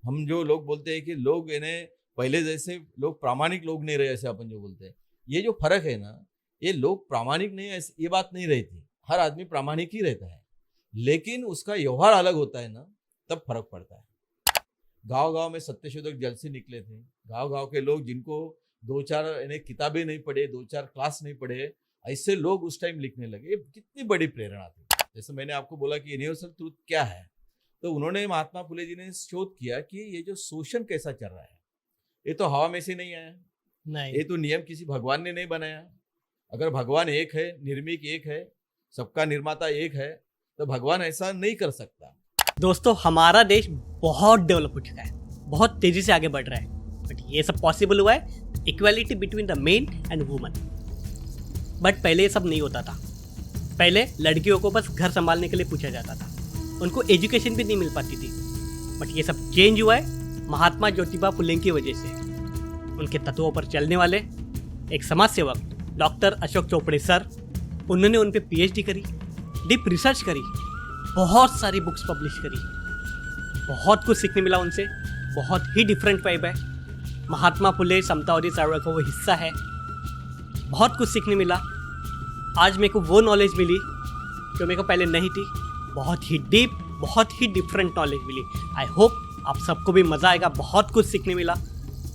हम जो लोग बोलते हैं कि लोग इन्हें पहले जैसे लोग प्रामाणिक लोग नहीं रहे, ऐसे अपन जो बोलते हैं, ये जो फर्क है ना, ये लोग प्रामाणिक नहीं है ये बात नहीं रहती। हर आदमी प्रामाणिक ही रहता है, लेकिन उसका व्यवहार अलग होता है ना, तब फर्क पड़ता है। गांव गांव में सत्यशोधक जलसे निकले थे। गांव गांव के लोग जिनको दो चार इन्हें किताबें नहीं पढ़े, दो चार क्लास नहीं पढ़े, ऐसे लोग उस टाइम लिखने लगे। ये कितनी बड़ी प्रेरणा थी। जैसे मैंने आपको बोला कि यूनिवर्सल ट्रूथ क्या है, तो उन्होंने महात्मा फुले जी ने शोध किया कि ये जो शोषण कैसा चल रहा है, ये तो हवा में से नहीं आया, नहीं। ये तो नियम किसी भगवान ने नहीं बनाया। अगर भगवान एक है, निर्मिक एक है, सबका निर्माता एक है, तो भगवान ऐसा नहीं कर सकता। दोस्तों, हमारा देश बहुत डेवलप हो चुका है, बहुत तेजी से आगे बढ़ रहा है, बट ये सब पॉसिबल हुआ है equality between the main and woman. But पहले ये सब नहीं होता था। पहले लड़कियों को बस घर संभालने के लिए पूछा जाता था, उनको एजुकेशन भी नहीं मिल पाती थी। बट ये सब चेंज हुआ है महात्मा ज्योतिबा फुले की वजह से। उनके तत्वों पर चलने वाले एक समाज सेवक डॉक्टर अशोक चोपड़े सर, उन्होंने उन पर PhD करी, डीप रिसर्च करी, बहुत सारी बुक्स पब्लिश करी। बहुत कुछ सीखने मिला उनसे, बहुत ही डिफरेंट वाइब है। महात्मा फुले समतावादी चळवळ का वो हिस्सा है, बहुत कुछ सीखने मिला। आज मेरे को वो नॉलेज मिली जो मेरे को पहले नहीं थी, बहुत ही डीप, बहुत ही डिफरेंट नॉलेज मिली। आई होप आप सबको भी मज़ा आएगा, बहुत कुछ सीखने मिला,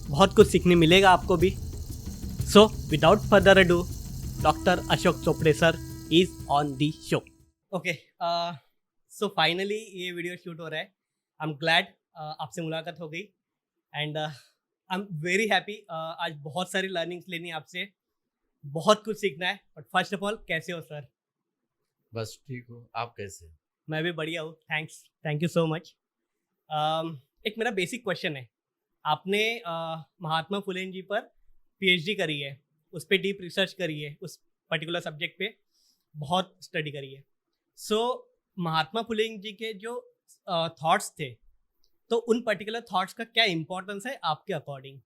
बहुत कुछ सीखने मिलेगा आपको भी। So without further ado, doctor Ashok Chopde sir is on the show. Okay, so finally ये वीडियो शूट हो रहा है। आई एम ग्लैड आपसे मुलाकात हो गई and I am very happy. आज बहुत सारी लर्निंग्स लेनी है आपसे, बहुत कुछ सीखना है। बट फर्स्ट ऑफ ऑल, कैसे हो सर? बस ठीक हो, आप कैसे? मैं भी बढ़िया हूँ, thanks, thank you so much. एक मेरा बेसिक क्वेश्चन है। आपने महात्मा फुले जी पर PhD करी है, उस पर डीप रिसर्च करी है, उस पर्टिकुलर सब्जेक्ट पे बहुत स्टडी करी है। सो महात्मा फुले जी के जो थॉट्स थे, तो उन पर्टिकुलर थॉट्स का क्या इम्पोर्टेंस है आपके अकॉर्डिंग?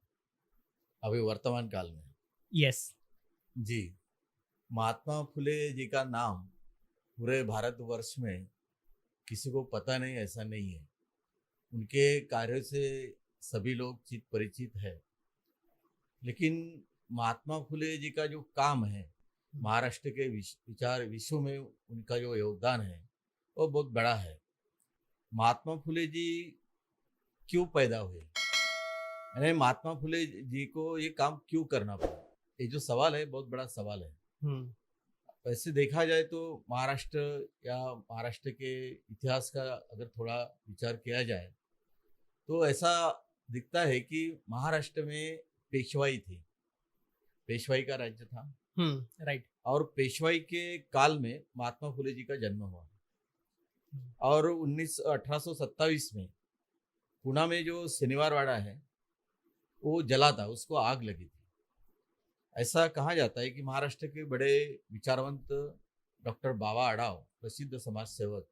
अभी वर्तमान काल में? यस जी, महात्मा फुले जी का नाम पूरे भारतवर्ष में किसी को पता नहीं ऐसा नहीं है। उनके कार्यों से सभी लोग चित परिचित है, लेकिन महात्मा फुले जी का जो काम है, महाराष्ट्र के विचार विश्व में उनका जो योगदान है वो बहुत बड़ा है। महात्मा फुले जी क्यों पैदा हुए, यानी महात्मा फुले जी को ये काम क्यों करना पड़ा, ये जो सवाल है बहुत बड़ा सवाल है। वैसे देखा जाए तो महाराष्ट्र या महाराष्ट्र के इतिहास का अगर थोड़ा विचार किया जाए तो ऐसा दिखता है कि महाराष्ट्र में पेशवाई थी, पेशवाई का राज्य था। राइट। और पेशवाई के काल में महात्मा फुले जी का जन्म हुआ और 1827 में पुणे में जो शनिवारवाड़ा है वो जला था, उसको आग लगी थी। ऐसा कहा जाता है कि महाराष्ट्र के बड़े विचारवंत डॉक्टर बाबा आढाव, प्रसिद्ध समाज सेवक,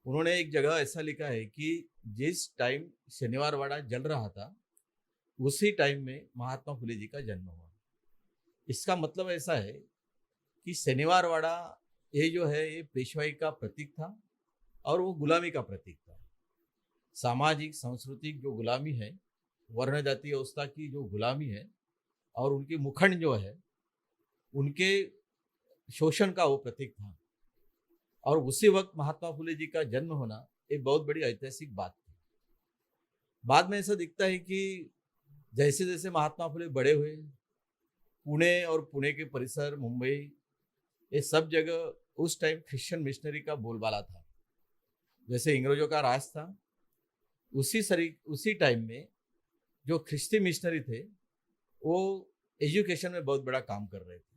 उन्होंने एक जगह ऐसा लिखा है कि जिस टाइम शनिवारवाड़ा जल रहा था उसी टाइम में महात्मा फुले जी का जन्म हुआ। इसका मतलब ऐसा है कि शनिवारवाड़ा ये जो है ये पेशवाई का प्रतीक था और वो गुलामी का प्रतीक था। सामाजिक सांस्कृतिक जो गुलामी है, वर्ण जाति व्यवस्था की जो गुलामी है और उनकी मुखंड जो है, उनके शोषण का वो प्रतीक था। और उसी वक्त महात्मा फुले जी का जन्म होना एक बहुत बड़ी ऐतिहासिक बात थी। बाद में ऐसा दिखता है कि जैसे जैसे महात्मा फुले बड़े हुए, पुणे और पुणे के परिसर, मुंबई, ये सब जगह उस टाइम क्रिश्चियन मिशनरी का बोलबाला था। जैसे अंग्रेजों का राज था, उसी टाइम में जो क्रिश्चियन मिशनरी थे वो एजुकेशन में बहुत बड़ा काम कर रहे थे।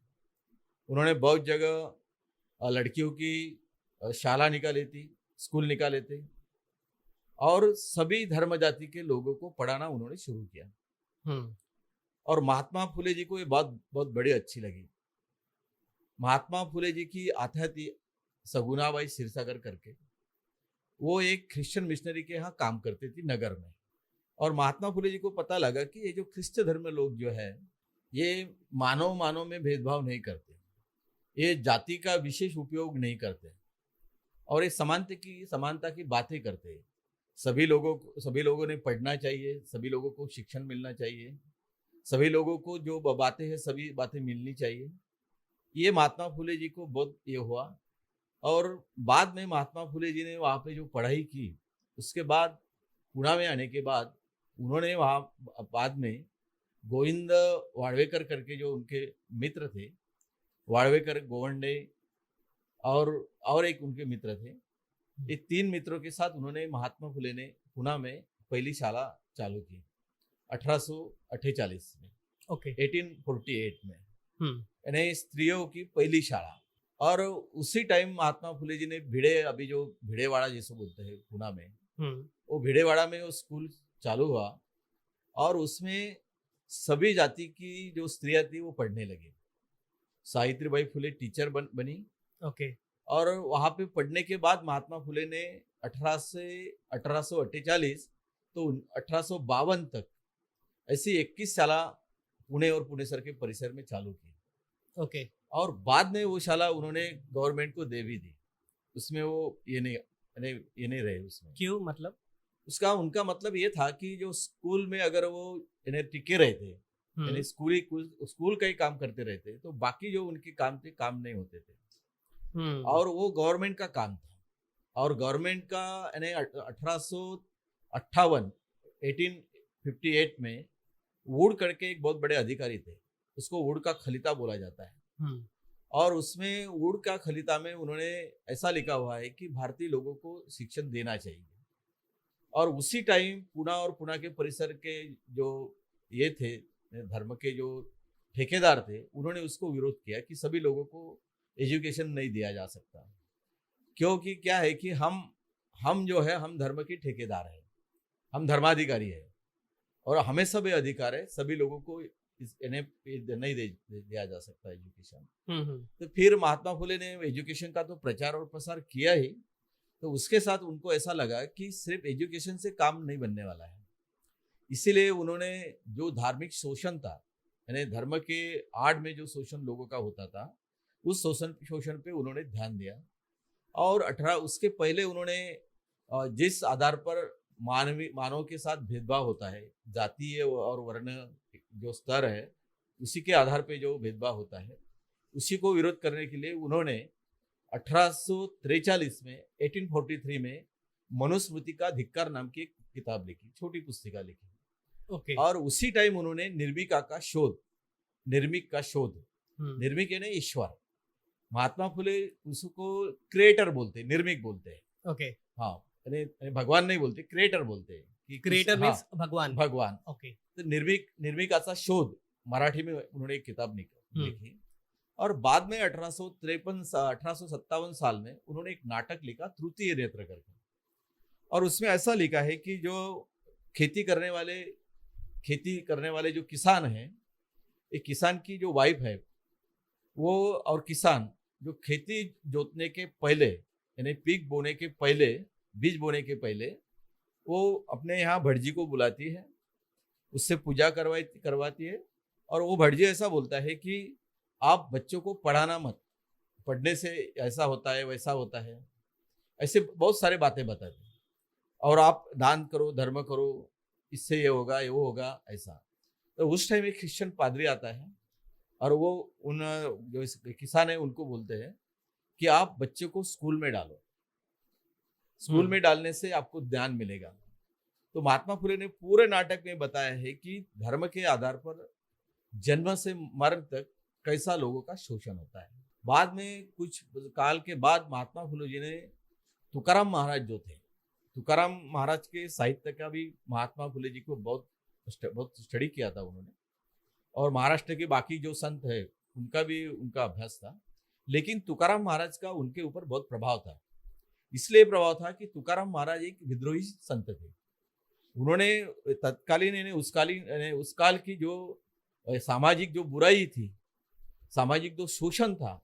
उन्होंने बहुत जगह लड़कियों की शाला निकाली थी, स्कूल निकाले थे और सभी धर्म जाति के लोगों को पढ़ाना उन्होंने शुरू किया। और महात्मा फुले जी को ये बात बहुत बड़ी अच्छी लगी। महात्मा फुले जी की आत्या थी सगुनाबाई सिरसागर करके, वो एक क्रिश्चियन मिशनरी के यहाँ काम करती थी नगर में। और महात्मा फुले जी को पता लगा कि ये जो क्रिश्चियन धर्म लोग जो है ये मानव में भेदभाव नहीं करते, ये जाति का विशेष उपयोग नहीं करते और ये समानता की बातें करते हैं। सभी लोगों ने पढ़ना चाहिए, सभी लोगों को शिक्षण मिलना चाहिए, सभी लोगों को जो बातें हैं सभी बातें मिलनी चाहिए। ये महात्मा फुले जी को बहुत ये हुआ। और बाद में महात्मा फुले जी ने वहाँ पे जो पढ़ाई की, उसके बाद पुणे में आने के बाद उन्होंने वहाँ बाद में गोविंद वाड़वेकर करके जो उनके मित्र थे, वाड़वेकर, गोवंडे और एक उनके मित्र थे, ये 3 मित्रों के साथ उन्होंने महात्मा फुले ने पुणे में पहली शाला चालू की 1848 में, ओके। 1848 में, हम्म। यानी स्त्रियों की पहली शाला। और उसी टाइम महात्मा फुले जी ने अभी जो भिड़ेवाड़ा जिसे बोलते हैं पुणे में, वो भिड़ेवाड़ा में वो स्कूल चालू हुआ और उसमें सभी जाति की जो स्त्रियां थी वो पढ़ने लगी। सावित्रीबाई फुले टीचर बनी। ओके। और वहाँ पे पढ़ने के बाद महात्मा फुले ने 1848 तो 1852 तक ऐसी 21 शाला पुणे और पुणे सर के परिसर में चालू की। ओके। और बाद में वो शाला उन्होंने गवर्नमेंट को दे भी दी। उसमें वो ये नहीं रहे उसमें। क्यों? मतलब उनका मतलब ये था कि जो स्कूल में अगर वो इन्हें टिके रहते, यानी स्कूल का ही काम करते रहते, तो बाकी जो उनके काम थे काम नहीं होते थे। और वो गवर्नमेंट का काम था। और गवर्नमेंट का यानी 1858 में वुड करके एक बहुत बड़े अधिकारी थे, उसको वुड का खलीता बोला जाता है। और उसमें वुड का खलीता में उन्होंने ऐसा लिखा हुआ है कि भारतीय लोगों को शिक्षण देना चाहिए। और उसी टाइम पुणे और पुणे के परिसर के जो ये थे धर्म के जो ठेकेदार थे, उन्होंने उसको विरोध किया कि सभी लोगों को एजुकेशन नहीं दिया जा सकता, क्योंकि क्या है कि हम जो है हम धर्म के ठेकेदार हैं, हम धर्माधिकारी है और हमें सभी अधिकार है, सभी लोगों को इन्हें नहीं दिया जा सकता एजुकेशन। तो फिर महात्मा फुले ने एजुकेशन का तो प्रचार और प्रसार किया ही, तो उसके साथ उनको ऐसा लगा कि सिर्फ एजुकेशन से काम नहीं बनने वाला है। इसीलिए उन्होंने जो धार्मिक शोषण था, यानी धर्म के आड़ में जो शोषण लोगों का होता था, उस शोषण पे उन्होंने ध्यान दिया। और उसके पहले उन्होंने जिस आधार पर मानव के साथ भेदभाव होता है, जातीय और वर्ण जो स्तर है, उसी के आधार पे जो भेदभाव होता है, उसी को विरोध करने के लिए उन्होंने 1843 में मनुस्मृति का धिक्कार नाम की एक किताब लिखी, छोटी पुस्तिका लिखी। ओके। और उसी टाइम उन्होंने निर्मिक का शोध, निर्मिक यानी ईश्वर, महात्मा फुले उसको क्रिएटर बोलते, निर्मिक बोलते हैं। ओके। हाँ, यानी भगवान नहीं बोलते, क्रिएटर बोलते हैं कि क्रिएटर मींस भगवान। ओके। तो निर्मिकाचा शोध मराठी में उन्होंने एक किताब लिखी। और बाद में 1857 साल में उन्होंने एक नाटक लिखा, तृतीय नेत्र करके। और उसमें ऐसा लिखा है कि जो खेती करने वाले जो किसान हैं, एक किसान की जो वाइफ है वो, और किसान जो खेती जोतने के पहले, यानी पीक बोने के पहले, बीज बोने के पहले, वो अपने यहाँ भटजी को बुलाती है, उससे पूजा करवाती है। और वो भटजी ऐसा बोलता है कि आप बच्चों को पढ़ाना मत, पढ़ने से ऐसा होता है वैसा होता है, ऐसे बहुत सारे बातें बताते हैं। और आप दान करो, धर्म करो, इससे ये होगा, ये वो होगा, ऐसा। तो उस टाइम एक क्रिश्चियन पादरी आता है और वो उन जो किसान है उनको बोलते हैं कि आप बच्चे को स्कूल में डालो, स्कूल में डालने से आपको ज्ञान मिलेगा। तो महात्मा फुले ने पूरे नाटक में बताया है कि धर्म के आधार पर जन्म से मरण तक कैसा लोगों का शोषण होता है। बाद में कुछ काल के बाद महात्मा फुले जी ने तुकाराम महाराज जो थे, तुकाराम महाराज के साहित्य का भी महात्मा फुले जी को बहुत स्टडी किया था उन्होंने। और महाराष्ट्र के बाकी जो संत है उनका भी उनका अभ्यास था, लेकिन तुकाराम महाराज का उनके ऊपर बहुत प्रभाव था। इसलिए प्रभाव था कि तुकाराम महाराज एक विद्रोही संत थे। उन्होंने तत्कालीन उस काल की जो सामाजिक जो बुराई थी, सामाजिक जो शोषण था,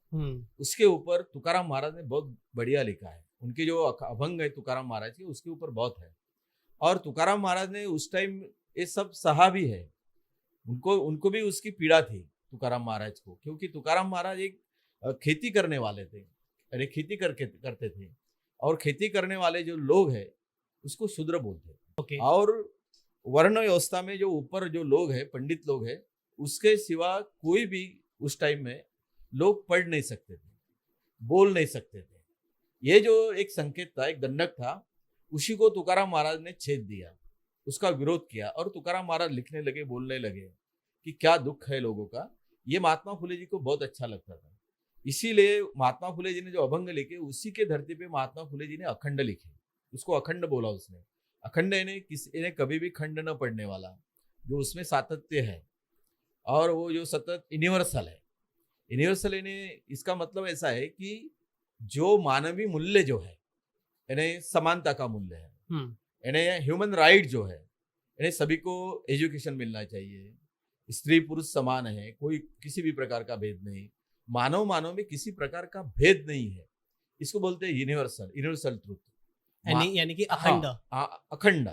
उसके ऊपर तुकाराम महाराज ने बहुत बढ़िया लिखा है। उनके जो अभंग है तुकाराम महाराज के, उसके ऊपर बहुत है। और तुकाराम महाराज ने उस टाइम ये सब सहा भी है, उनको भी उसकी पीड़ा थी तुकाराम महाराज को, क्योंकि तुकाराम महाराज एक खेती करने वाले थे, अरे खेती करते थे। और खेती करने वाले जो लोग हैं उसको शूद्र बोलते हैं। ओके। और वर्ण व्यवस्था में जो ऊपर जो लोग हैं, पंडित लोग हैं, उसके सिवा कोई भी उस टाइम में लोग पढ़ नहीं सकते थे, बोल नहीं सकते थे। ये जो एक संकेत था, एक दंडक था, उसी को तुकाराम महाराज ने छेद दिया, उसका विरोध किया और तुकाराम महाराज लिखने लगे, बोलने लगे कि क्या दुख है लोगों का। ये महात्मा फुले जी को बहुत अच्छा लगता था, इसीलिए महात्मा फुले जी ने जो अभंग लिखे, उसी के धरती पे महात्मा फुले जी ने अखंड लिखे, उसको अखंड बोला उसने। अखंड इन्हें कभी भी खंड न पड़ने वाला, जो उसमें सातत्य है और वो जो सतत यूनिवर्सल है। यूनिवर्सल इन्हें इसका मतलब ऐसा है कि जो मानवीय मूल्य जो है, यानी समानता का मूल्य है, यानी ह्यूमन राइट जो है, यानी सभी को एजुकेशन मिलना चाहिए, स्त्री पुरुष समान है, कोई किसी भी प्रकार का भेद नहीं, मानव मानव में किसी प्रकार का भेद नहीं है, इसको बोलते हैं यूनिवर्सल ट्रूथ। यानी कि अखंड। अखंड।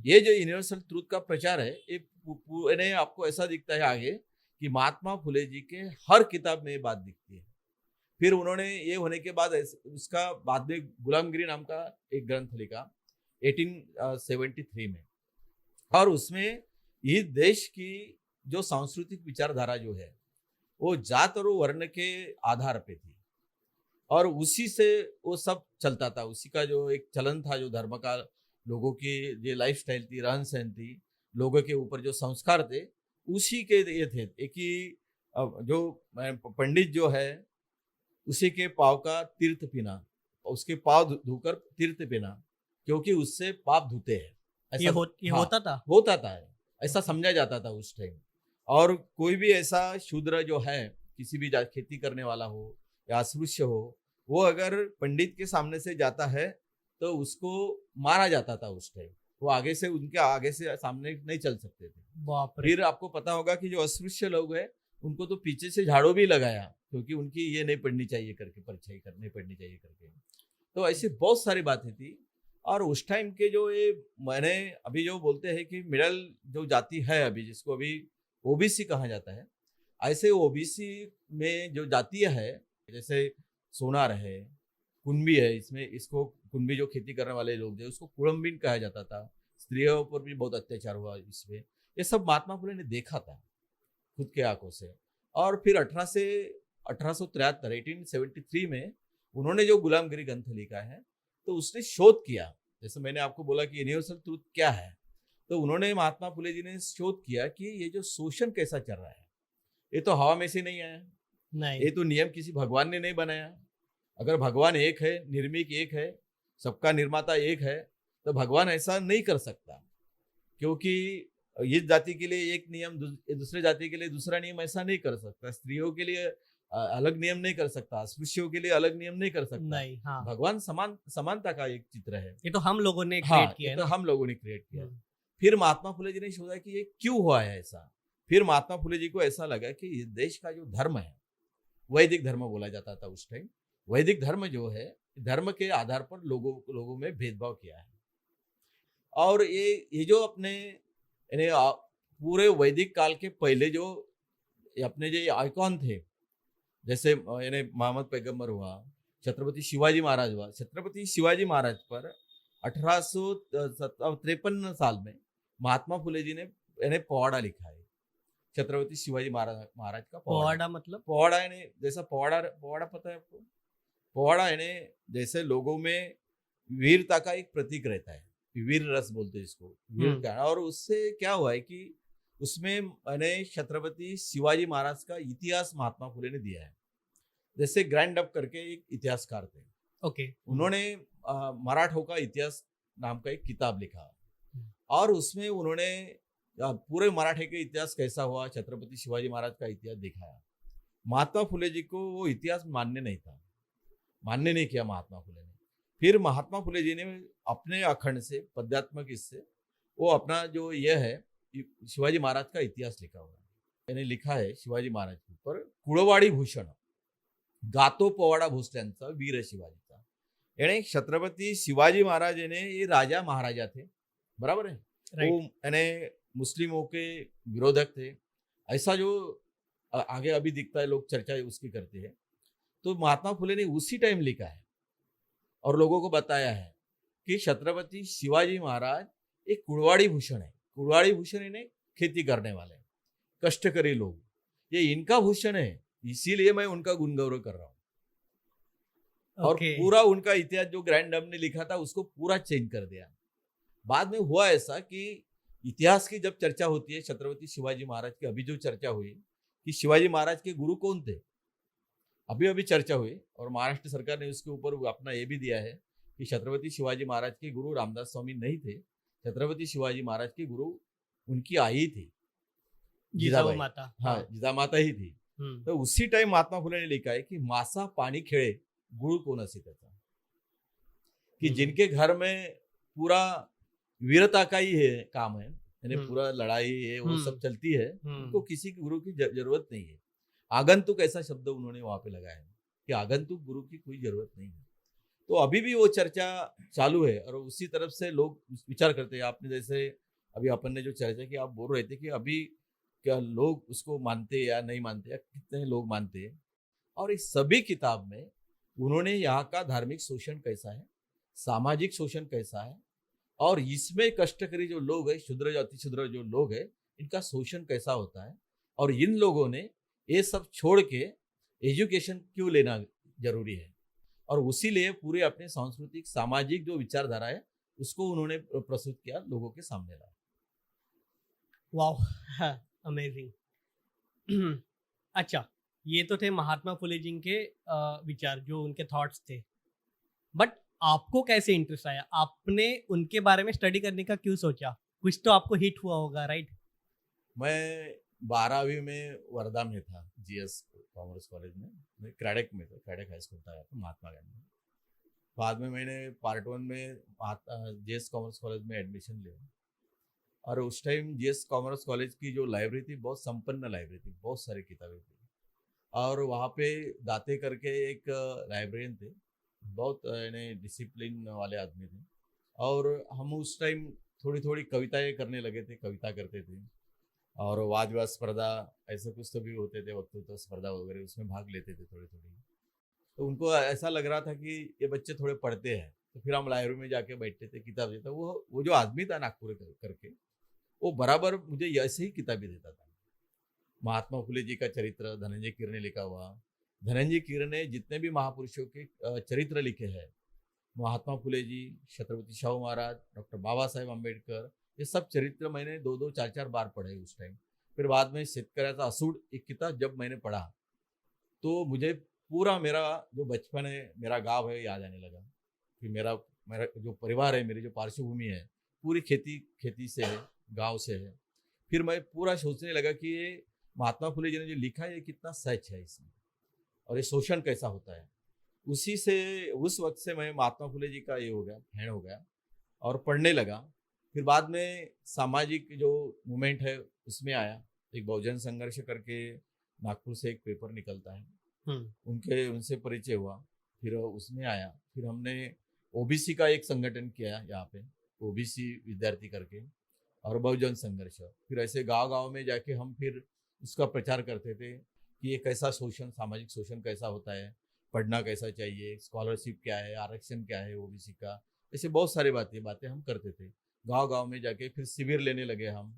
ये जो यूनिवर्सल ट्रूथ का प्रचार है, ये आपको ऐसा दिखता है आगे कि महात्मा फुले जी के हर किताब में ये बात दिखती है। फिर उन्होंने ये होने के बाद उसका बाद में गुलामगिरी नाम का एक ग्रंथ लिखा 1873 में, और उसमें इस देश की जो सांस्कृतिक विचारधारा जो है वो जात और वर्ण के आधार पे थी, और उसी से वो सब चलता था। उसी का जो एक चलन था, जो धर्म का, लोगों की जो लाइफ स्टाइल थी, रहन सहन थी, लोगों के ऊपर जो संस्कार थे, उसी के ये थे। एक ही जो पंडित जो है, उसी के पाव का तीर्थ पीना, उसके पाव धोकर तीर्थ पीना, क्योंकि उससे पाप धुते हैं। ऐसा होता था, ऐसा समझा जाता था उस टाइम। और कोई भी ऐसा शूद्र जो है, किसी भी खेती करने वाला हो या अस्पृश्य हो, वो अगर पंडित के सामने से जाता है तो उसको मारा जाता था उस टाइम। वो उनके आगे से सामने नहीं चल सकते थे। फिर आपको पता होगा कि जो अस्पृश्य लोग हैं, उनको तो पीछे से झाड़ू भी लगाया, क्योंकि उनकी ये नहीं पढ़नी चाहिए करके, परछाई करनी पढ़नी चाहिए करके। तो ऐसी बहुत सारी बातें थी। और उस टाइम के जो ये मैंने अभी जो बोलते हैं कि मिडल जो जाति है, अभी जिसको अभी ओबीसी कहा जाता है, ऐसे ओबीसी में जो जातियां है, जैसे सोनार है, कुंबी है, इसमें इसको कुंबी जो खेती करने वाले लोग थे, उसको कुड़म्बिन कहा जाता था। स्त्रियों पर भी बहुत अत्याचार हुआ इसमें। ये सब महात्मा फुले ने देखा था खुद के आंखों से। और फिर 1873 में उन्होंने जो गुलामगिरी ग्रंथ लिखा है, तो उसने शोध किया। जैसे मैंने आपको बोला कि यूनिवर्सल ट्रूथ क्या है, तो उन्होंने, महात्मा फुले जी ने शोध किया कि ये जो शोषण कैसा चल रहा है, ये तो हवा में से नहीं आया, नहीं, ये तो नियम किसी भगवान ने नहीं बनाया। अगर भगवान एक है, निर्मिक एक है, सबका निर्माता एक है, तो भगवान ऐसा नहीं कर सकता, क्योंकि इस जाति के लिए एक नियम, दूसरे जाति के लिए दूसरा नियम ऐसा नहीं कर सकता। स्त्रियों के लिए अलग नियम नहीं कर सकता, अस्पृश्यों के लिए अलग नियम नहीं कर सकता। नहीं, हाँ। भगवान समानता का एक चित्र है। ये तो हम लोगों ने क्रिएट किया है, तो हम लोगों ने क्रिएट किया। फिर महात्मा फुले जी ने सोचा कि ये क्यों हुआ है ऐसा। फिर महात्मा फुले जी को ऐसा लगा कि इस देश का जो धर्म है, वैदिक धर्म बोला जाता था उस टाइम। वैदिक धर्म जो है, धर्म के आधार पर लोगों में भेदभाव किया है। और ये जो अपने पूरे वैदिक काल के पहले जो अपने जो आइकॉन थे, जैसे मोहम्मद पैगंबर हुआ, छत्रपति शिवाजी महाराज हुआ। छत्रपति शिवाजी महाराज पर 1853 साल में महात्मा फुले जी ने पवाड़ा लिखा है। छत्रपति शिवाजी महाराज का पवाड़ा, मतलब पवाड़ा यानी जैसा पवाड़ा पता है आपको? पवाड़ा यानी जैसे लोगों में वीरता का एक प्रतीक रहता है, वीर रस बोलते हैं इसको, वीर का। और उससे क्या हुआ है कि उसमें मैंने छत्रपति शिवाजी महाराज का इतिहास महात्मा फुले ने दिया है। जैसे ग्रैंड अप करके एक इतिहासकार थे, ओके, उन्होंने मराठों का इतिहास नाम का एक किताब लिखा, और उसमें उन्होंने पूरे मराठे के इतिहास कैसा हुआ, छत्रपति शिवाजी महाराज का इतिहास दिखाया। महात्मा फुले जी को वो इतिहास मान्य नहीं किया महात्मा फुले ने। फिर महात्मा फुले जी ने अपने अखंड से, पद्यात्मक इससे, वो अपना जो यह है शिवाजी महाराज का इतिहास लिखा हुआ है। यानी लिखा है शिवाजी महाराज के ऊपर, कुळवाडी भूषण गातो पवाडा भोसल्यांचा वीर शिवाजीचा। यानी छत्रपति शिवाजी महाराज ये राजा महाराजा थे, बराबर है, वो यानी मुस्लिमों के विरोधक थे, ऐसा जो आगे अभी दिखता है, लोग चर्चा उसकी करते हैं। तो महात्मा फुले ने उसी टाइम लिखा है और लोगों को बताया है कि छत्रपति शिवाजी महाराज एक कुड़वाड़ी भूषण है। कुड़वाड़ी भूषण इन्हें खेती करने वाले हैं, कष्टकरी लोग, ये इनका भूषण है, इसीलिए मैं उनका गुणगौरव कर रहा हूँ। और Okay. पूरा उनका इतिहास जो ग्रैंड डम ने लिखा था उसको पूरा चेंज कर दिया। बाद में हुआ ऐसा कि इतिहास की जब चर्चा होती है छत्रपति शिवाजी महाराज की, अभी जो चर्चा हुई कि शिवाजी महाराज के गुरु कौन थे, अभी अभी चर्चा हुई, और महाराष्ट्र सरकार ने उसके ऊपर अपना ये भी दिया है कि छत्रपति शिवाजी महाराज के गुरु रामदास स्वामी नहीं थे, छत्रपति शिवाजी महाराज के गुरु उनकी आई थी, जिजाऊ माता। हाँ, जिजामाता ही थी। तो उसी टाइम महात्मा फुले ने लिखा है कि मासा पानी खेळे गुरु कोण असे त्याचा, कि जिनके घर में पूरा वीरता का ही है काम है, यानी पूरा लड़ाई है वो सब चलती है, उनको किसी गुरु की जरूरत नहीं है। आगंतुक ऐसा शब्द उन्होंने वहां पे लगाया है कि आगंतुक गुरु की कोई जरूरत नहीं है। तो अभी भी वो चर्चा चालू है और उसी तरफ से लोग विचार करते हैं। आपने जैसे अभी अपन ने जो चर्चा की, आप बोल रहे थे कि अभी क्या लोग उसको मानते या नहीं मानते, या कितने लोग मानते हैं। और इस सभी किताब में उन्होंने यहाँ का धार्मिक शोषण कैसा है, सामाजिक शोषण कैसा है, और इसमें कष्टकरी जो लोग है, क्षुद्र अति क्षुद्र जो लोग है, इनका शोषण कैसा होता है, और इन लोगों ने ये सब छोड़ के एजुकेशन क्यों लेना जरूरी है, और उसी लिए पूरे अपने सांस्कृतिक सामाजिक जो विचारधारा है उसको उन्होंने प्रस्तुत किया, लोगों के सामने लाया। वाह, अमेजिंग। अच्छा, ये तो थे महात्मा फुले जी के विचार, जो उनके थॉट्स थे, बट आपको कैसे इंटरेस्ट आया? आपने उनके बारे में स्टडी करने का क्यों सोचा? कुछ तो आपको हिट हुआ होगा, राइट? मैं 12वीं में वर्धा में था, जीएस कॉमर्स कॉलेज में, मैं क्रैडक में था, क्रैडक हाई स्कूल था महात्मा गांधी। बाद में मैंने पार्ट 1 में जीएस कॉमर्स कॉलेज में एडमिशन लिया, और उस टाइम जीएस कॉमर्स कॉलेज की जो लाइब्रेरी थी बहुत संपन्न लाइब्रेरी थी, बहुत सारी किताबें थी, और वहाँ पे दाते करके एक लाइब्रेरियन थे, बहुत डिसिप्लिन वाले आदमी थे, और हम उस टाइम थोड़ी थोड़ी कविताएं करने लगे थे, कविता करते थे, और वाद विवाद स्पर्धा ऐसे कुछ तो भी होते थे, वक्तृत्व स्पर्धा वगैरह, उसमें भाग लेते थे थोड़ी थोड़ी। तो उनको ऐसा लग रहा था कि ये बच्चे थोड़े पढ़ते हैं, तो फिर हम लाइब्रेरी में जाके बैठते थे, किताब देता। वो जो आदमी था नागपुर करके, वो बराबर मुझे ऐसे ही किताबें देता था। महात्मा फुले जी का चरित्र धनंजय कीर ने लिखा हुआ, धनंजय कीर ने जितने भी महापुरुषों के चरित्र लिखे हैं, महात्मा फुले जी, छत्रपति शाहू महाराज, डॉक्टर बाबा साहेब आंबेडकर, ये सब चरित्र मैंने 2-2, 4-4 बार पढ़े उस टाइम। फिर बाद में शेतकऱ्याचा असूड एक किताब जब मैंने पढ़ा, तो मुझे पूरा मेरा जो बचपन है, मेरा गाँव है, याद आने लगा कि मेरा जो परिवार है, मेरी जो पार्श्वभूमि है, पूरी खेती से है, गाँव से है। फिर मैं पूरा सोचने लगा कि ये महात्मा फुले जी ने जो लिखा है ये कितना सच है इसमें, और ये शोषण कैसा होता है। उसी से उस वक्त से मैं महात्मा फुले जी का ये हो गया, फैन हो गया, और पढ़ने लगा। फिर बाद में सामाजिक जो मूवमेंट है उसमें आया, एक बहुजन संघर्ष करके नागपुर से एक पेपर निकलता है, उनसे परिचय हुआ, फिर उसमें आया। फिर हमने ओबीसी का एक संगठन किया यहाँ पे, ओबीसी विद्यार्थी करके, और बहुजन संघर्ष। फिर ऐसे गांव में जाके हम फिर उसका प्रचार करते थे कि ये कैसा शोषण, सामाजिक शोषण कैसा होता है, पढ़ना कैसा चाहिए, स्कॉलरशिप क्या है, आरक्षण क्या है ओबीसी का, ऐसे बहुत सारी बातें हम करते थे गांव में जाके। फिर शिविर लेने लगे हम।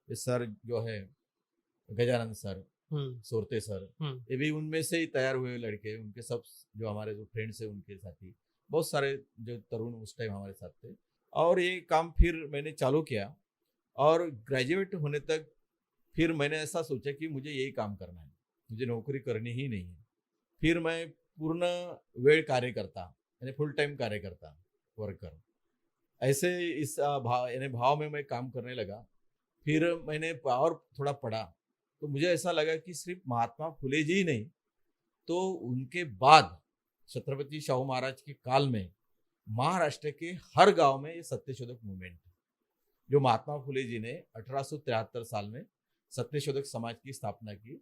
ये सर जो है गजानंद सर, सोरते सर, ये भी उनमें से ही तैयार हुए लड़के, उनके सब जो हमारे जो फ्रेंड्स है, उनके साथी बहुत सारे जो तरुण उस टाइम हमारे साथ थे। और ये काम फिर मैंने चालू किया, और ग्रेजुएट होने तक फिर मैंने ऐसा सोचा कि मुझे यही काम करना है, मुझे नौकरी करनी ही नहीं है। फिर मैं पूर्ण वेळ कार्यकर्ता, यानी फुल टाइम कार्यकर्ता, वर्कर, ऐसे इस भाव में मैं काम करने लगा। फिर मैंने और थोड़ा पढ़ा, तो मुझे ऐसा लगा कि सिर्फ महात्मा फुले जी ही नहीं, तो उनके बाद छत्रपति शाहू महाराज के काल में महाराष्ट्र के हर गांव में ये सत्यशोधक मूवमेंट, जो महात्मा फुले जी ने 1873 साल में सत्यशोधक समाज की स्थापना की,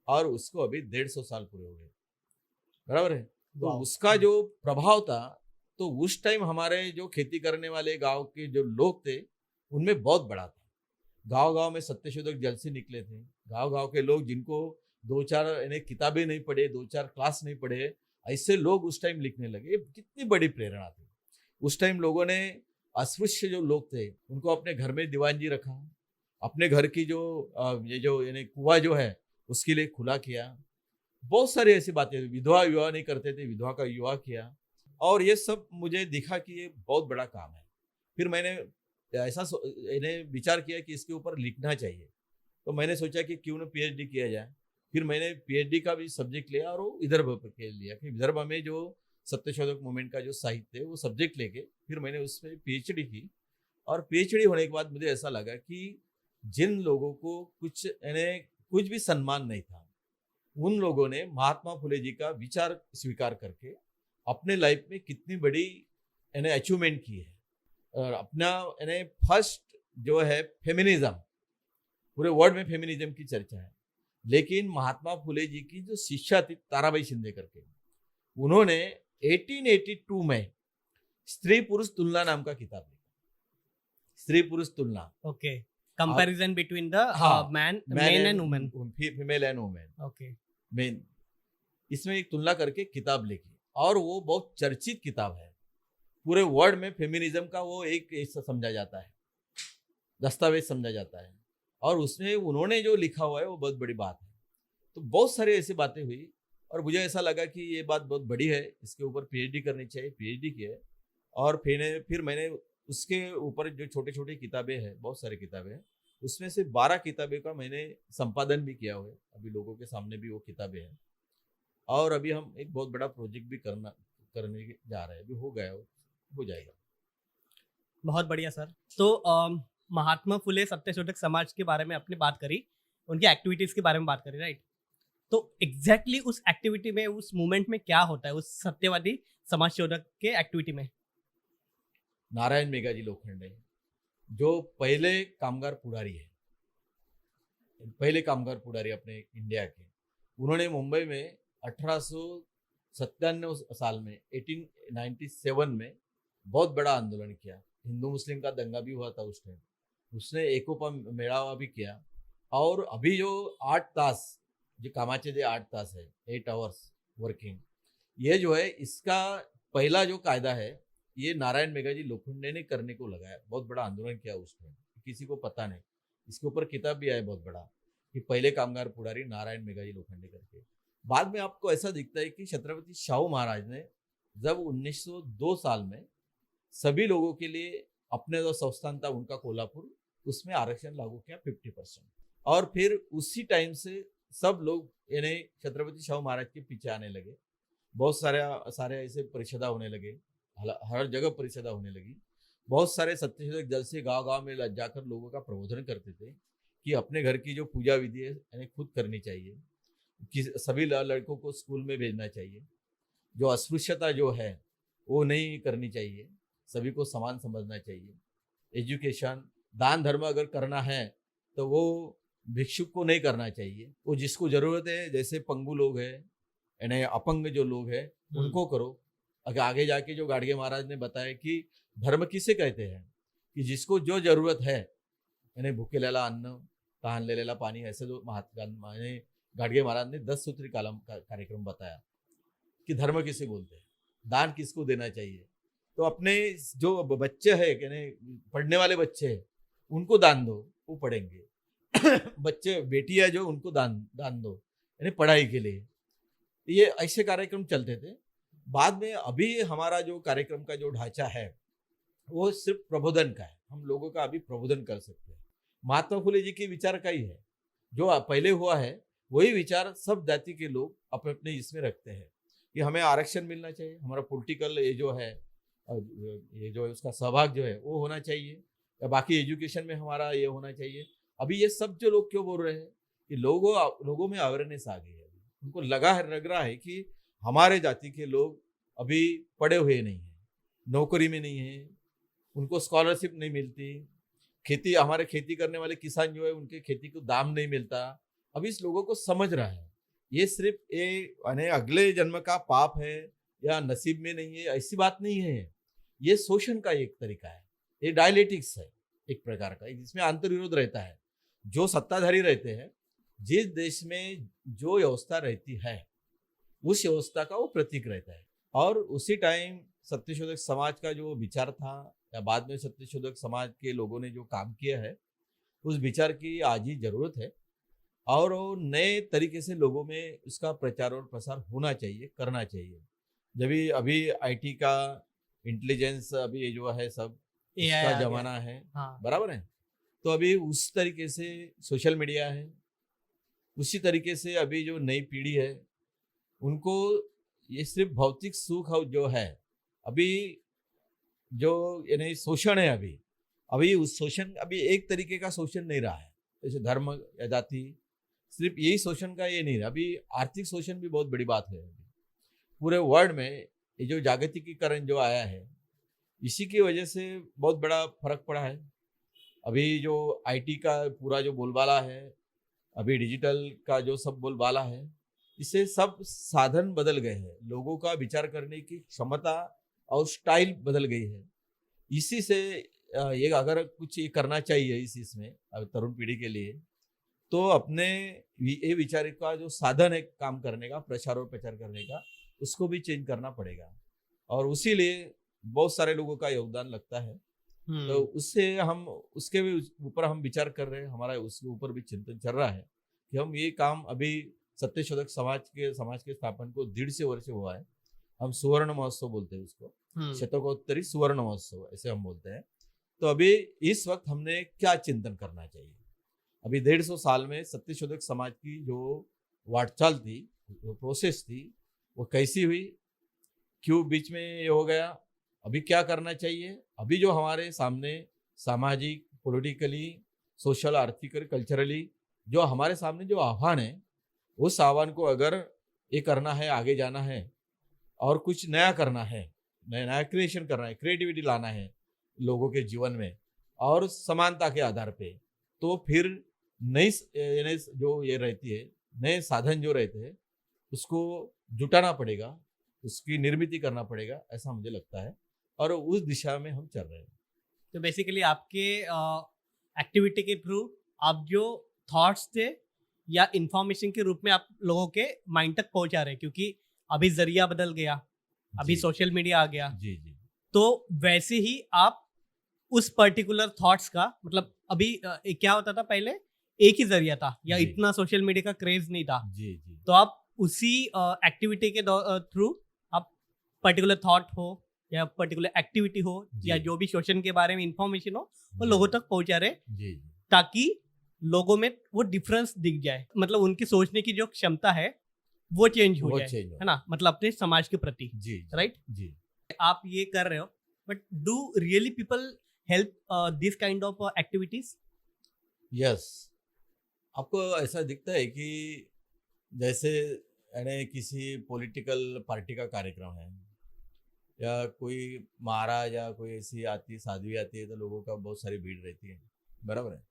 और उसको अभी 150 साल पूरे हो गए, बराबर है। तो उसका जो प्रभाव था, तो उस टाइम हमारे जो खेती करने वाले गांव के जो लोग थे उनमें बहुत बड़ा था। गांव में सत्यशोधक जल से निकले थे। गांव के लोग जिनको 2-4 किताबें नहीं पढ़े, 2-4 क्लास नहीं पढ़े, ऐसे लोग उस टाइम लिखने लगे। कितनी बड़ी प्रेरणा थी। उस टाइम लोगों ने अस्पृश्य जो लोग थे उनको अपने घर में दीवानजी रखा, अपने घर की जो ये जो यानी कुआं जो है उसके लिए खुला किया। बहुत सारी ऐसी बातें, विधवा विवाह नहीं करते थे, विधवा का विवाह किया। और ये सब मुझे दिखा कि ये बहुत बड़ा काम है। फिर मैंने इन्हें विचार किया कि इसके ऊपर लिखना चाहिए। तो मैंने सोचा कि क्यों ना पीएचडी किया जाए। फिर मैंने पीएचडी का भी सब्जेक्ट लिया और वो विदर्भ के लिया कि विदर्भ में जो सत्यशोधक मूवमेंट का जो साहित्य है वो सब्जेक्ट लेके फिर मैंने उसमें पीएचडी की। और पीएचडी होने के बाद मुझे ऐसा लगा कि जिन लोगों को कुछ भी सम्मान नहीं था, उन लोगों ने महात्मा फुले जी का विचार स्वीकार करके अपने लाइफ में कितनी बड़ी अचीवमेंट की है। और अपना फर्स्ट जो है फेमिनिज्म, पूरे वर्ल्ड में फेमिनिज्म की चर्चा है। लेकिन महात्मा फुले जी की जो शिष्या थी ताराबाई शिंदे करके, उन्होंने 1882 में स्त्री पुरुष तुलना नाम का किताब लिखा। स्त्री पुरुष तुलना, okay, comparison between the man and women, female and women, okay, main, इसमें एक तुलना करके किताब लिखी। और वो बहुत चर्चित किताब है। पूरे वर्ल्ड में फेमिनिज्म का वो एक समझा जाता है, दस्तावेज समझा जाता है। और उसमें उन्होंने जो लिखा हुआ है वो बहुत बड़ी बात है। तो बहुत सारी ऐसी बातें हुई और मुझे ऐसा लगा कि ये बात बहुत बड़ी है, इसके ऊपर पीएचडी करनी चाहिए। पीएचडी की है। और फिर मैंने उसके ऊपर जो छोटे छोटे किताबें हैं, बहुत सारी किताबें हैं, उसमें से 12 किताबें का मैंने संपादन भी किया हुआ है। अभी लोगों के सामने भी वो किताबें हैं। और अभी हम एक बहुत बड़ा प्रोजेक्ट भी करने जा रहे हैं। अभी हो गया, हो जाएगा। बहुत बढ़िया सर। तो महात्मा फुले सत्यशोधक समाज के बारे में आपने बात करी, उनकी एक्टिविटीज के बारे में बात करी, राइट? तो एग्जैक्टली उस एक्टिविटी में, उस मूवमेंट में क्या होता है, उस सत्यवादी समाज शोधक के एक्टिविटी में? नारायण मेघाजी लोखंडे जो पहले कामगार पुढारी है, पहले कामगार पुढारी अपने इंडिया के, उन्होंने मुंबई में 1897 साल में 1897 में बहुत बड़ा आंदोलन किया। हिंदू मुस्लिम का दंगा भी हुआ था उस टाइम। उसने एकोपा मेळावा भी किया। और अभी जो 8 तास जो कामाचे जे 8 तास है, 8 आवर्स वर्किंग, ये जो है इसका पहला जो कायदा है ये नारायण मेघाजी लोखंडे ने करने को लगाया। बहुत बड़ा आंदोलन किया उस टाइम, किसी को पता नहीं। इसके ऊपर किताब भी आया बहुत बड़ा कि पहले कामगार पुढारी नारायण मेघाजी लोखंडे करके। बाद में आपको ऐसा दिखता है कि छत्रपति शाहू महाराज ने जब 1902 साल में सभी लोगों के लिए अपने जो संस्थान था उनका कोल्हापुर, उसमें आरक्षण लागू किया 50%। और फिर उसी टाइम से सब लोग यानी छत्रपति शाहू महाराज के पीछे आने लगे। बहुत सारे ऐसे परिषदा होने लगे, हर जगह परिषदा होने लगी। बहुत सारे सत्यशोधक जलसे गांव गांव में जाकर लोगों का प्रबोधन करते थे कि अपने घर की जो पूजा विधि है यानी खुद करनी चाहिए, कि सभी लड़कों को स्कूल में भेजना चाहिए, जो अस्पृश्यता जो है वो नहीं करनी चाहिए, सभी को समान समझना चाहिए। एजुकेशन, दान धर्म अगर करना है तो वो भिक्षुक को नहीं करना चाहिए, वो जिसको जरूरत है, जैसे पंगु लोग हैं यानी अपंग जो लोग हैं उनको करो। अगर आगे जाके जो गाडगे महाराज ने बताया कि धर्म किसे कहते हैं, कि जिसको जो जरूरत है, यानी भूखेलेला अन्न, तहानलेला पानी, ऐसे जो महात्मा गाडगे महाराज ने 10 सूत्री कार्यक्रम बताया कि धर्म किसे बोलते हैं, दान किसको देना चाहिए। तो अपने जो बच्चे हैं यानी पढ़ने वाले बच्चे हैं उनको दान दो, वो पढ़ेंगे। बच्चे बेटी है जो उनको दान दो यानी पढ़ाई के लिए। ये ऐसे कार्यक्रम चलते थे। बाद में अभी हमारा जो कार्यक्रम का जो ढांचा है वो सिर्फ प्रबोधन का है। हम लोगों का अभी प्रबोधन कर सकते हैं। महात्मा फुले जी के विचार का ही है, जो पहले हुआ है वही विचार सब जाति के लोग अपने अपने इसमें रखते हैं कि हमें आरक्षण मिलना चाहिए, हमारा पॉलिटिकल ये जो है उसका सहभाग जो है वो होना चाहिए, या बाकी एजुकेशन में हमारा ये होना चाहिए। अभी ये सब जो लोग क्यों बोल रहे हैं कि लोगों में अवेयरनेस आ गई है। उनको लग रहा है कि हमारे जाति के लोग अभी पढ़े हुए नहीं हैं, नौकरी में नहीं है, उनको स्कॉलरशिप नहीं मिलती, हमारे खेती करने वाले किसान जो है उनके खेती को दाम नहीं मिलता। अभी इस लोगों को समझ रहा है ये सिर्फ अगले जन्म का पाप है या नसीब में नहीं है, ऐसी बात नहीं है। ये शोषण का एक तरीका है, ये डायलेटिक्स है एक प्रकार का, जिसमें अंतर्विरोध रहता है। जो सत्ताधारी रहते हैं, जिस देश में जो व्यवस्था रहती है उस व्यवस्था का वो प्रतीक रहता है। और उसी टाइम सत्यशोधक समाज का जो विचार था या बाद में सत्यशोधक समाज के लोगों ने जो काम किया है, उस विचार की आज ही जरूरत है और वो नए तरीके से लोगों में उसका प्रचार और प्रसार होना चाहिए, करना चाहिए। जब अभी आईटी का इंटेलिजेंस अभी ये जो है सब AI इसका आ गया। जमाना है, हाँ। बराबर है। तो अभी उस तरीके से सोशल मीडिया है, उसी तरीके से अभी जो नई पीढ़ी है उनको ये सिर्फ भौतिक सुख जो है अभी जो यानी शोषण है, अभी उस शोषण अभी एक तरीके का शोषण नहीं रहा है, जैसे धर्म या जाति, सिर्फ यही शोषण का ये नहीं रहा। अभी आर्थिक शोषण भी बहुत बड़ी बात है। अभी पूरे वर्ल्ड में ये जो जागतिकीकरण जो आया है, इसी की वजह से बहुत बड़ा फर्क पड़ा है। अभी जो आईटी का पूरा जो बोलबाला है, अभी डिजिटल का जो सब बोलबाला है, इससे सब साधन बदल गए हैं, लोगों का विचार करने की क्षमता और स्टाइल बदल गई है। इसी से ये अगर कुछ ये करना चाहिए इस इसमें तरुण पीढ़ी के लिए, तो अपने ये विचार का जो साधन है काम करने का, प्रचार और प्रचार करने का, उसको भी चेंज करना पड़ेगा और उसी लिए बहुत सारे लोगों का योगदान लगता है। तो उससे हम उसके भी ऊपर हम विचार कर रहे हैं, हमारा उसके ऊपर भी चिंतन चल रहा है कि हम ये काम अभी सत्यशोधक समाज के स्थापन को 150 वर्ष हुआ है। हम सुवर्ण महोत्सव बोलते हैं उसको, शतकोत्तरी सुवर्ण महोत्सव ऐसे हम बोलते हैं। तो अभी इस वक्त हमने क्या चिंतन करना चाहिए? अभी 150 साल में सत्यशोधक समाज की जो वाटचाल थी, जो प्रोसेस थी, वो कैसी हुई, क्यों बीच में ये हो गया, अभी क्या करना चाहिए? अभी जो हमारे सामने सामाजिक, पॉलिटिकली, सोशल, आर्थिक, कल्चरली जो हमारे सामने जो आह्वान है, उस आह्वान को अगर ये करना है, आगे जाना है और कुछ नया करना है, नया क्रिएशन करना है, क्रिएटिविटी लाना है लोगों के जीवन में और समानता के आधार पे, तो फिर नई जो ये रहती है, नए साधन जो रहते हैं, उसको जुटाना पड़ेगा, उसकी निर्मित करना पड़ेगा, ऐसा मुझे लगता है और उस दिशा में हम चल रहे हैं। तो बेसिकली आपके एक्टिविटी के थ्रू आप जो थॉट्स थे या इंफॉर्मेशन के रूप में आप लोगों के माइंड तक पहुंचा रहे हैं, क्योंकि अभी जरिया बदल गया, अभी सोशल मीडिया आ गया। जी जी। तो वैसे ही आप उस पर्टिकुलर थॉट्स का मतलब अभी क्या होता था पहले, एक ही जरिया था या जी। इतना सोशल मीडिया का क्रेज नहीं था, जी जी। तो आप उसी एक्टिविटी के थ्रू आप पर्टिकुलर थॉट हो या पर्टिकुलर एक्टिविटी हो जी। या जो भी शोषण के बारे में इंफॉर्मेशन हो वो जी। लोगों तक पहुंचा रहे, जी ताकि लोगों में वो डिफरेंस दिख जाए, मतलब उनकी सोचने की जो क्षमता है वो चेंज हो वो जाए, change हो। है ना, मतलब अपने समाज के प्रति। जी राइट? जी। आप ये कर रहे हो, but do really people help this kind of activities? Yes, आपको ऐसा दिखता है कि जैसे यानी किसी पॉलिटिकल पार्टी का कार्यक्रम है या कोई महाराज या कोई ऐसी आती साध्वी आती है तो लोगों का बहुत सारी भीड़ रहती है, बराबर है।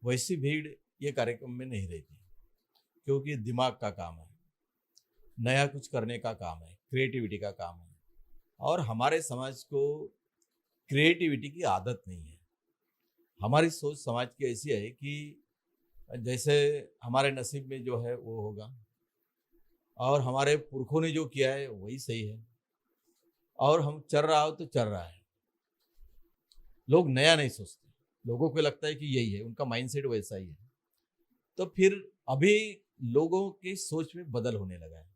वैसी भीड़ ये कार्यक्रम में नहीं रहती, क्योंकि दिमाग का काम है, नया कुछ करने का काम है, क्रिएटिविटी का काम है और हमारे समाज को क्रिएटिविटी की आदत नहीं है। हमारी सोच समाज की ऐसी है कि जैसे हमारे नसीब में जो है वो होगा और हमारे पुरखों ने जो किया है वही सही है और हम चल रहा हो तो चल रहा है। लोग नया नहीं सोचते, लोगों को लगता है कि यही है, उनका माइंडसेट वैसा ही है। तो फिर अभी लोगों की सोच में बदल होने लगा है।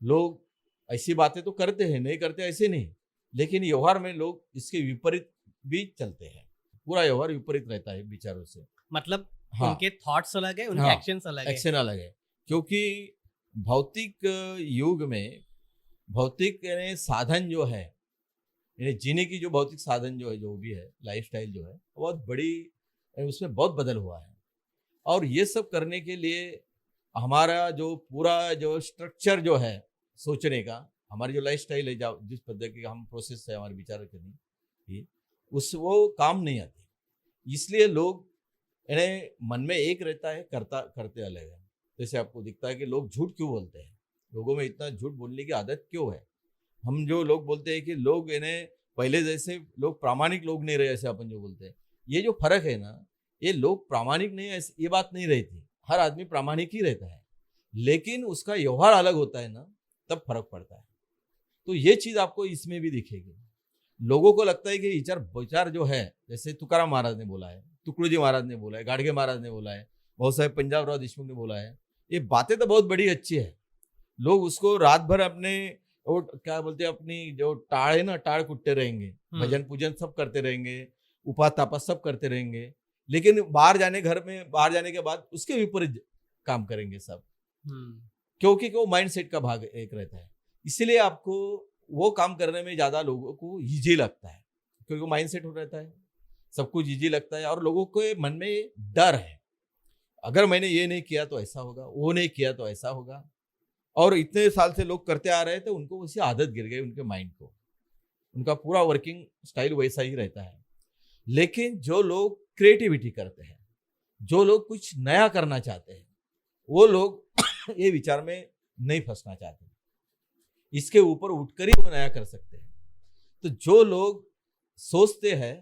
लोग ऐसी बातें तो करते हैं, नहीं करते ऐसे नहीं, लेकिन व्यवहार में लोग इसके विपरीत भी चलते हैं। पूरा व्यवहार विपरीत रहता है विचारों से। मतलब हाँ। उनके थॉट्स अलग है, उनके हाँ, एक्शंस अलग है। एक्शन अलग है, क्योंकि भौतिक युग में भौतिक यानी साधन जो है, यानी जीने की जो भौतिक साधन जो है, जो भी है, लाइफस्टाइल जो है, बहुत बड़ी उसमें बहुत बदल हुआ है। और ये सब करने के लिए हमारा जो पूरा जो स्ट्रक्चर जो है सोचने का, हमारी जो लाइफस्टाइल है, जिस पद्धति का हम प्रोसेस है हमारे विचार करने की, उस वो काम नहीं आती। इसलिए लोग यानी मन में एक रहता है, करते अलग है। जैसे आपको दिखता है कि लोग झूठ क्यों बोलते हैं, लोगों में इतना झूठ बोलने की आदत क्यों है? हम जो लोग बोलते हैं कि लोग यानी पहले जैसे लोग प्रामाणिक लोग नहीं रहे, ऐसे अपन जो बोलते हैं, ये जो फर्क है ना, ये लोग प्रामाणिक नहीं है ये बात नहीं रहती। हर आदमी प्रामाणिक ही रहता है, लेकिन उसका व्यवहार अलग होता है ना, तब फर्क पड़ता है। तो ये चीज आपको इसमें भी दिखेगी। लोगों को लगता है कि विचार विचार जो है, जैसे तुकाराम महाराज ने बोला है, तुकडोजी महाराज ने बोला है, गाडगे महाराज ने बोला है, बहुत सारे पंजाबराव देशमुख ने बोला है, ये बातें तो बहुत बड़ी अच्छी है। लोग उसको रात भर अपने वो क्या बोलते हैं, अपनी जो टाड़ है ना, टाड़ कुटते रहेंगे, भजन पूजन सब करते रहेंगे, उपास तापास सब करते रहेंगे, लेकिन बाहर जाने के बाद उसके विपरीत काम करेंगे सब, क्योंकि वो माइंड सेट का भाग एक रहता है। इसीलिए आपको वो काम करने में ज्यादा लोगों को इजी लगता है, क्योंकि वो माइंड सेट हो रहता है, सब कुछ इजी लगता है, और लोगों के मन में डर है, अगर मैंने ये नहीं किया तो ऐसा होगा, वो नहीं किया तो ऐसा होगा। और इतने साल से लोग करते आ रहे हैं, तो उनको वैसी आदत गिर गई, उनके माइंड को, उनका पूरा वर्किंग स्टाइल वैसा ही रहता है। लेकिन जो लोग क्रिएटिविटी करते हैं, जो लोग कुछ नया करना चाहते हैं, वो लोग ये विचार में नहीं फंसना चाहते, इसके ऊपर उठकर ही वो नया कर सकते हैं। तो जो लोग सोचते हैं,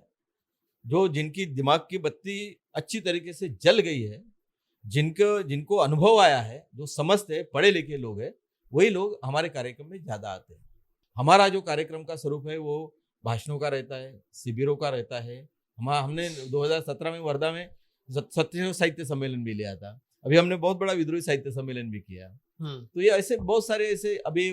जो जिनकी दिमाग की बत्ती अच्छी तरीके से जल गई है, जिनको अनुभव आया है, जो समझते पढ़े लिखे लोग हैं, वही लोग हमारे कार्यक्रम में ज्यादा आते हैं। हमारा जो कार्यक्रम का स्वरूप है वो भाषणों का रहता है, शिविरों का रहता है। हमने 2017 में वर्धा में सत्य साहित्य सम्मेलन भी लिया था, अभी हमने बहुत बड़ा विद्रोही साहित्य सम्मेलन भी किया। तो ये ऐसे बहुत सारे ऐसे, अभी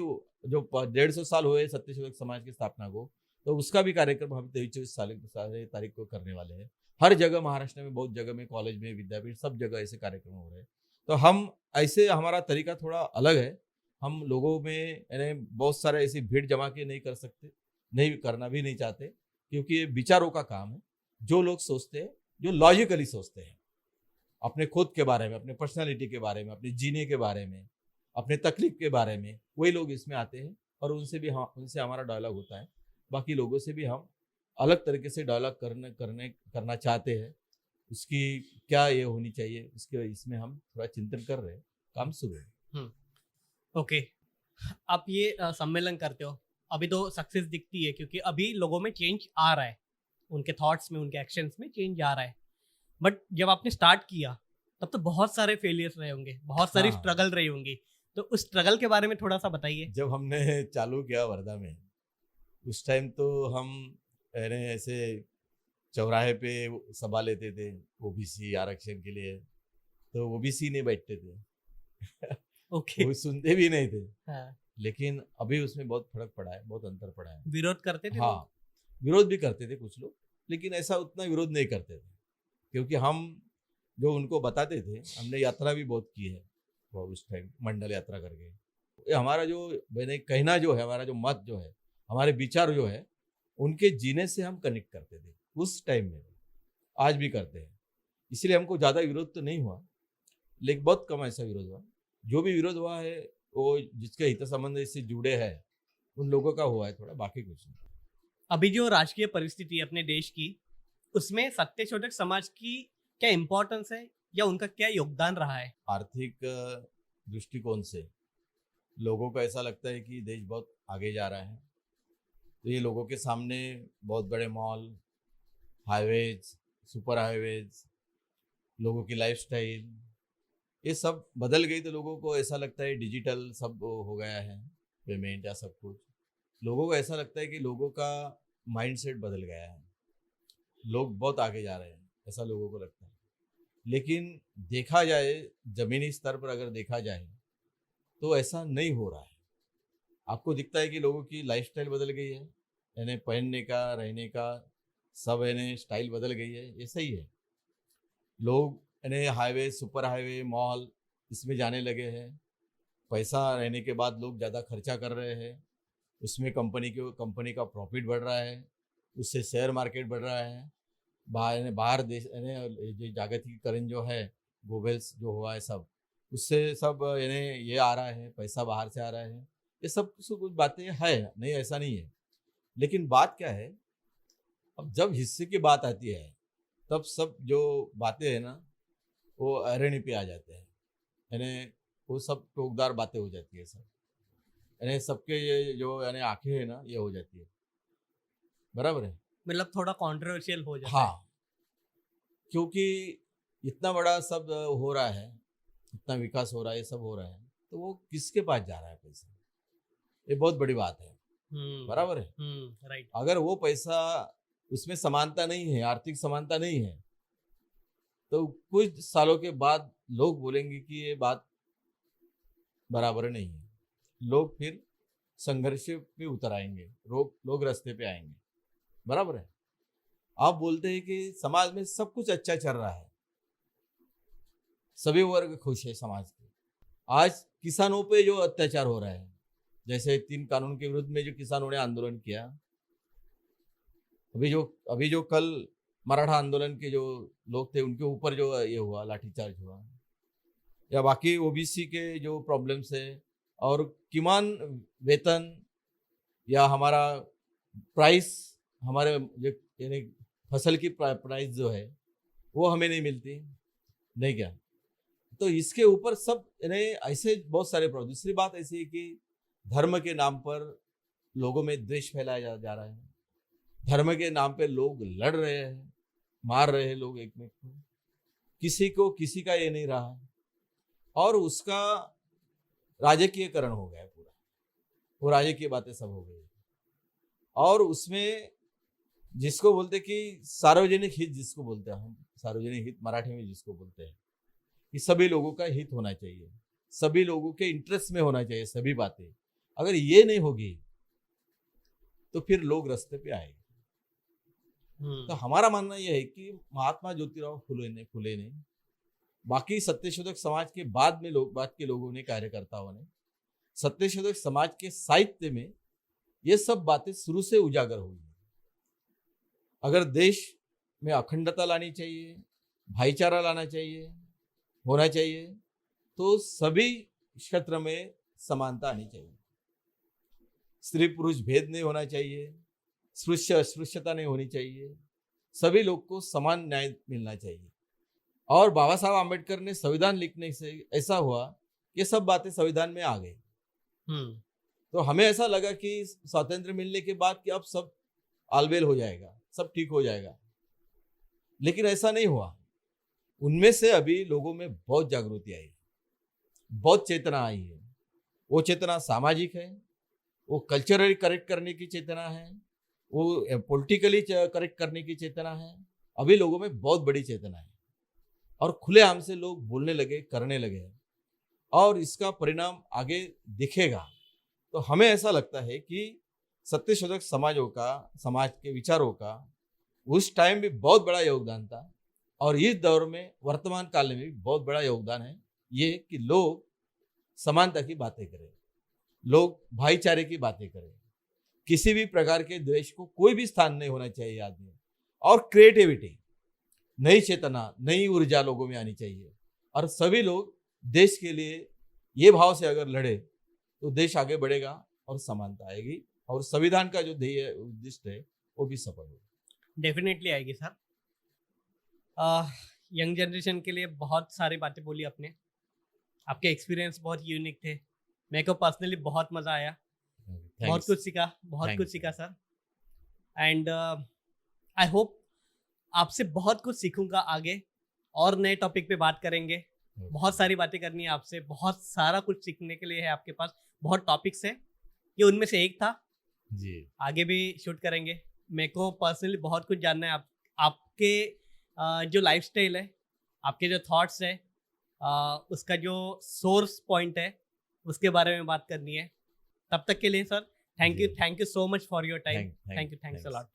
जो 150 साल हुए सत्यशोधक समाज की स्थापना को, तो उसका भी कार्यक्रम हम 23-24 तारीख को करने वाले हैं। हर जगह महाराष्ट्र में, बहुत जगह में, कॉलेज में, विद्यापीठ, सब जगह ऐसे कार्यक्रम हो रहे हैं। तो हम ऐसे, हमारा तरीका थोड़ा अलग है। हम लोगों में यानी बहुत सारे ऐसी भीड़ जमा के नहीं कर सकते, नहीं करना भी नहीं चाहते, क्योंकि ये विचारों का काम है। जो लोग सोचते हैं, जो लॉजिकली सोचते हैं, अपने खुद के बारे में, अपने पर्सनालिटी के बारे में, अपने जीने के बारे में, अपने तकलीफ के बारे में, वही लोग इसमें आते हैं, और उनसे हमारा डायलॉग होता है। बाकी लोगों से भी हम अलग तरीके से डायलॉग करना चाहते हैं। उसकी क्या ये होनी चाहिए, इसमें हम थोड़ा चिंतन कर रहे हैं, काम शुरू है। ओके, आप ये सम्मेलन करते हो, अभी तो सक्सेस दिखती है, क्योंकि अभी लोगों में चेंज आ रहा है, उनके थॉट्स में, उनके एक्शंस में चेंज आ रहा है। बट जब आपने स्टार्ट किया तब तो बहुत सारे फेलियर्स रहे होंगे, बहुत सारी स्ट्रगल रही होंगी, तो उस स्ट्रगल के बारे में थोड़ा सा बताइए। जब हमने चालू किया वर्धा में, उस टाइम तो हम ऐसे चौराहे पे सभा लेते थे ओबीसी आरक्षण के लिए, तो ओबीसी नहीं बैठते थे ओके, वो सुनते भी नहीं थे। हाँ। लेकिन अभी उसमें बहुत फर्क पड़ा है, बहुत अंतर पड़ा है। विरोध करते थे? हाँ, विरोध भी करते थे कुछ लोग, लेकिन ऐसा उतना विरोध नहीं करते थे, क्योंकि हम जो उनको बताते थे, हमने यात्रा भी बहुत की है वो उस टाइम, मंडल यात्रा करके। हमारा जो मैंने कहना जो है, हमारा जो मत जो है, हमारे विचार जो है, उनके जीने से हम कनेक्ट करते थे उस टाइम में, आज भी करते हैं। इसलिए हमको ज़्यादा विरोध तो नहीं हुआ, लेकिन बहुत कम ऐसा विरोध हुआ। जो भी विरोध हुआ है वो जिसके हित संबंध से जुड़े हैं उन लोगों का हुआ है थोड़ा, बाकी कुछ नहीं। अभी जो राजकीय परिस्थिति है अपने देश की, उसमें सत्यशोधक समाज की क्या इम्पोर्टेंस है, या उनका क्या योगदान रहा है? आर्थिक दृष्टिकोण से लोगों को ऐसा लगता है कि देश बहुत आगे जा रहा है, तो ये लोगों के सामने बहुत बड़े मॉल, हाईवेज, सुपर हाईवेज, लोगों की लाइफस्टाइल, ये सब बदल गई। तो लोगों को ऐसा लगता है डिजिटल सब हो गया है, पेमेंट या सब कुछ। लोगों को ऐसा लगता है कि लोगों का माइंडसेट बदल गया है, लोग बहुत आगे जा रहे हैं, ऐसा लोगों को लगता है। लेकिन देखा जाए, जमीनी स्तर पर अगर देखा जाए, तो ऐसा नहीं हो रहा है। आपको दिखता है कि लोगों की लाइफस्टाइल बदल गई है, यानी पहनने का, रहने का, सब यानी स्टाइल बदल गई है, ये सही है। लोग यानी हाईवे, सुपर हाईवे, मॉल, इसमें जाने लगे हैं। पैसा रहने के बाद लोग ज़्यादा खर्चा कर रहे हैं, उसमें कंपनी का प्रॉफिट बढ़ रहा है, उससे शेयर मार्केट बढ़ रहा है। बाहर देश यानी जागतिकीकरण जो है, गोबेल्स जो हुआ है सब, उससे सब यानी ये आ रहा है, पैसा बाहर से आ रहा है। ये सब कुछ बातें है, नहीं ऐसा नहीं है। लेकिन बात क्या है, अब जब हिस्से की बात आती है, तब सब जो बातें हैं ना, वो अरण्य पे आ जाते हैं, यानी वो सब टोकदार बातें हो जाती है सब, यानी सबके ये जो यानी आंखें है ना, ये हो जाती है, बराबर है, मतलब थोड़ा कंट्रोवर्शियल हो जाता हाँ। क्योंकि इतना बड़ा सब हो रहा है, इतना विकास हो रहा है, ये सब हो रहा है, तो वो किसके पास जा रहा है पैसा, ये बहुत बड़ी बात है। बराबर है। राइट। अगर वो पैसा उसमें समानता नहीं है, आर्थिक समानता नहीं है, तो कुछ सालों के बाद लोग बोलेंगे कि ये बात बराबर नहीं है। लोग फिर संघर्ष पे उतर आएंगे, लोग रास्ते पे आएंगे। बराबर है। आप बोलते हैं कि समाज में सब कुछ अच्छा चल रहा है, सभी वर्ग खुश है समाज के। आज किसानों पे जो अत्याचार हो रहा है, जैसे 3 कानून के विरुद्ध में जो किसानों ने आंदोलन किया, अभी जो कल मराठा आंदोलन के जो लोग थे उनके ऊपर जो ये हुआ, लाठीचार्ज हुआ, या बाकी ओबीसी के जो प्रॉब्लम्स है, और किमान वेतन या हमारा प्राइस, हमारे यानी फसल की प्राइस जो है वो हमें नहीं मिलती, नहीं क्या? तो इसके ऊपर सब यानी ऐसे बहुत सारे प्रॉब्लम। दूसरी बात ऐसी है कि धर्म के नाम पर लोगों में द्वेष फैलाया जा रहा है, धर्म के नाम पे लोग लड़ रहे हैं, मार रहे हैं लोग एक में को, किसी को किसी का ये नहीं रहा, और उसका राजकीयकरण हो गया पूरा, वो राजकीय बातें सब हो गई। और उसमें जिसको बोलते कि सार्वजनिक हित, जिसको बोलते हैं हम, सार्वजनिक हित मराठी में जिसको बोलते हैं, कि सभी लोगों का हित होना चाहिए, सभी लोगों के इंटरेस्ट में होना चाहिए सभी बातें। अगर ये नहीं होगी तो फिर लोग रास्ते पे आएंगे। तो हमारा मानना यह है कि महात्मा ज्योतिराव फुले ने बाकी सत्यशोधक समाज के बाद के लोगों ने, कार्यकर्ताओं ने, सत्यशोधक समाज के साहित्य में ये सब बातें शुरू से उजागर हुई है। अगर देश में अखंडता लानी चाहिए, भाईचारा लाना चाहिए, होना चाहिए, तो सभी क्षेत्र में समानता आनी चाहिए। स्त्री पुरुष भेद नहीं होना चाहिए, अस्पृश्यता नहीं होनी चाहिए, सभी लोग को समान न्याय मिलना चाहिए। और बाबा साहब आम्बेडकर ने संविधान लिखने से ऐसा हुआ कि ये सब बातें संविधान में आ गई। तो हमें ऐसा लगा कि स्वातंत्र मिलने के बाद कि अब सब आलबेल हो जाएगा, सब ठीक हो जाएगा, लेकिन ऐसा नहीं हुआ। उनमें से अभी लोगों में बहुत जागृति आई, बहुत चेतना आई है। वो चेतना सामाजिक है, वो कल्चरली करेक्ट करने की चेतना है, वो पॉलिटिकली करेक्ट करने की चेतना है। अभी लोगों में बहुत बड़ी चेतना है और खुलेआम से लोग बोलने लगे, करने लगे, और इसका परिणाम आगे दिखेगा। तो हमें ऐसा लगता है कि सत्यशोधक समाज के विचारों का उस टाइम भी बहुत बड़ा योगदान था, और इस दौर में, वर्तमान काल में भी बहुत बड़ा योगदान है ये कि लोग समानता की बातें करें, लोग भाईचारे की बातें करें, किसी भी प्रकार के द्वेष को कोई भी स्थान नहीं होना चाहिए आदमी, और क्रिएटिविटी, नई चेतना, नई ऊर्जा लोगों में आनी चाहिए, और सभी लोग देश के लिए ये भाव से अगर लड़े तो देश आगे बढ़ेगा और समानता आएगी, और संविधान का जो ध्येय उद्दिष्ट है वो भी सफल होगा। डेफिनेटली आएगी सर। यंग जनरेशन के लिए बहुत सारी बातें बोली आपने, आपके एक्सपीरियंस बहुत यूनिक थे, मेरे को पर्सनली बहुत मज़ा आया, बहुत कुछ सीखा सर। एंड आई होप आपसे बहुत कुछ सीखूंगा आगे, और नए टॉपिक पे बात करेंगे। बहुत सारी बातें करनी है आपसे, बहुत सारा कुछ सीखने के लिए है आपके पास, बहुत टॉपिक्स है, ये उनमें से एक था जी। आगे भी शूट करेंगे। मेरे को पर्सनली बहुत कुछ जानना है आपके जो लाइफस्टाइल है, आपके जो थॉट्स है, उसका जो सोर्स पॉइंट है, उसके बारे में बात करनी है। तब तक के लिए sir thank you so much for your time. Thank you a lot.